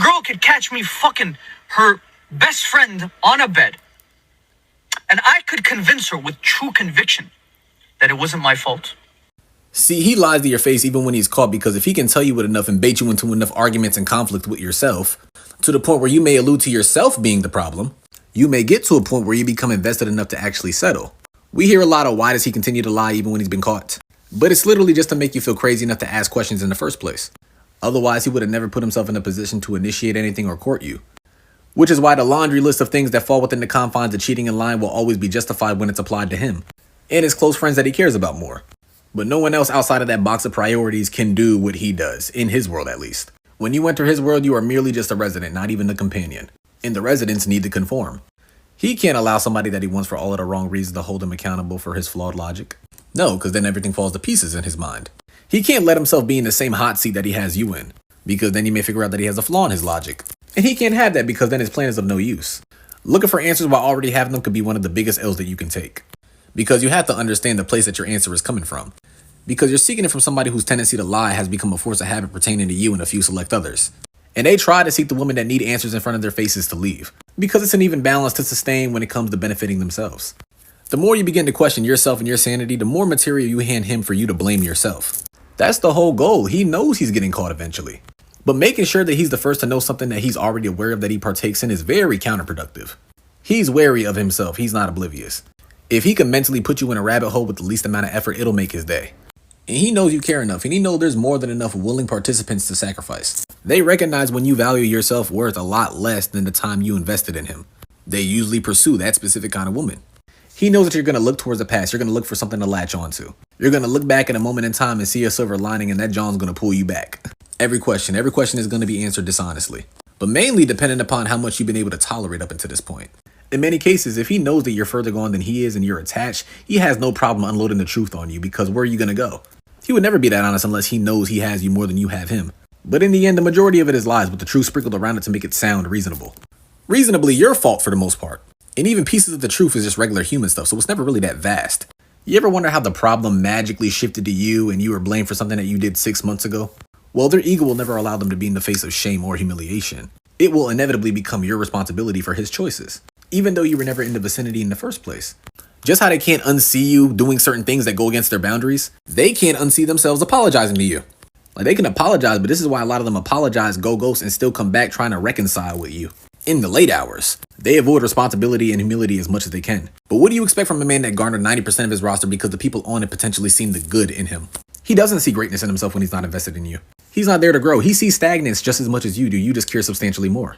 girl could catch me fucking her best friend on a bed, and I could convince her with true conviction that it wasn't my fault. See, he lies to your face even when he's caught, because if he can tell you it enough and bait you into enough arguments and conflict with yourself, to the point where you may allude to yourself being the problem, you may get to a point where you become invested enough to actually settle. We hear a lot of why does he continue to lie even when he's been caught? But it's literally just to make you feel crazy enough to ask questions in the first place. Otherwise, he would have never put himself in a position to initiate anything or court you. Which is why the laundry list of things that fall within the confines of cheating and lying will always be justified when it's applied to him and his close friends that he cares about more. But no one else outside of that box of priorities can do what he does, in his world at least. When you enter his world, you are merely just a resident, not even a companion. And the residents need to conform. He can't allow somebody that he wants for all of the wrong reasons to hold him accountable for his flawed logic. No, because then everything falls to pieces in his mind. He can't let himself be in the same hot seat that he has you in, because then he may figure out that he has a flaw in his logic. And he can't have that, because then his plan is of no use. Looking for answers while already having them could be one of the biggest L's that you can take. Because you have to understand the place that your answer is coming from. Because you're seeking it from somebody whose tendency to lie has become a force of habit pertaining to you and a few select others. And they try to seek the women that need answers in front of their faces to leave, because it's an even balance to sustain when it comes to benefiting themselves. The more you begin to question yourself and your sanity, the more material you hand him for you to blame yourself. That's the whole goal. He knows he's getting caught eventually. But making sure that he's the first to know something that he's already aware of that he partakes in is very counterproductive. He's wary of himself. He's not oblivious. If he can mentally put you in a rabbit hole with the least amount of effort, it'll make his day. And he knows you care enough, and he knows there's more than enough willing participants to sacrifice. They recognize when you value your self-worth a lot less than the time you invested in him. They usually pursue that specific kind of woman. He knows that you're going to look towards the past. You're going to look for something to latch onto. You're going to look back at a moment in time and see a silver lining, and that John's going to pull you back. Every question is going to be answered dishonestly, but mainly dependent upon how much you've been able to tolerate up until this point. In many cases, if he knows that you're further gone than he is and you're attached, he has no problem unloading the truth on you, because where are you going to go? He would never be that honest unless he knows he has you more than you have him. But in the end, the majority of it is lies with the truth sprinkled around it to make it sound reasonable. Reasonably your fault for the most part. And even pieces of the truth is just regular human stuff, so it's never really that vast. You ever wonder how the problem magically shifted to you and you were blamed for something that you did 6 months ago? Well, their ego will never allow them to be in the face of shame or humiliation. It will inevitably become your responsibility for his choices, even though you were never in the vicinity in the first place. Just how they can't unsee you doing certain things that go against their boundaries, they can't unsee themselves apologizing to you. Like, they can apologize, but this is why a lot of them apologize, go ghost, and still come back trying to reconcile with you. In the late hours, they avoid responsibility and humility as much as they can. But what do you expect from a man that garnered 90% of his roster because the people on it potentially seen the good in him? He doesn't see greatness in himself when he's not invested in you. He's not there to grow. He sees stagnance just as much as you do. You just care substantially more.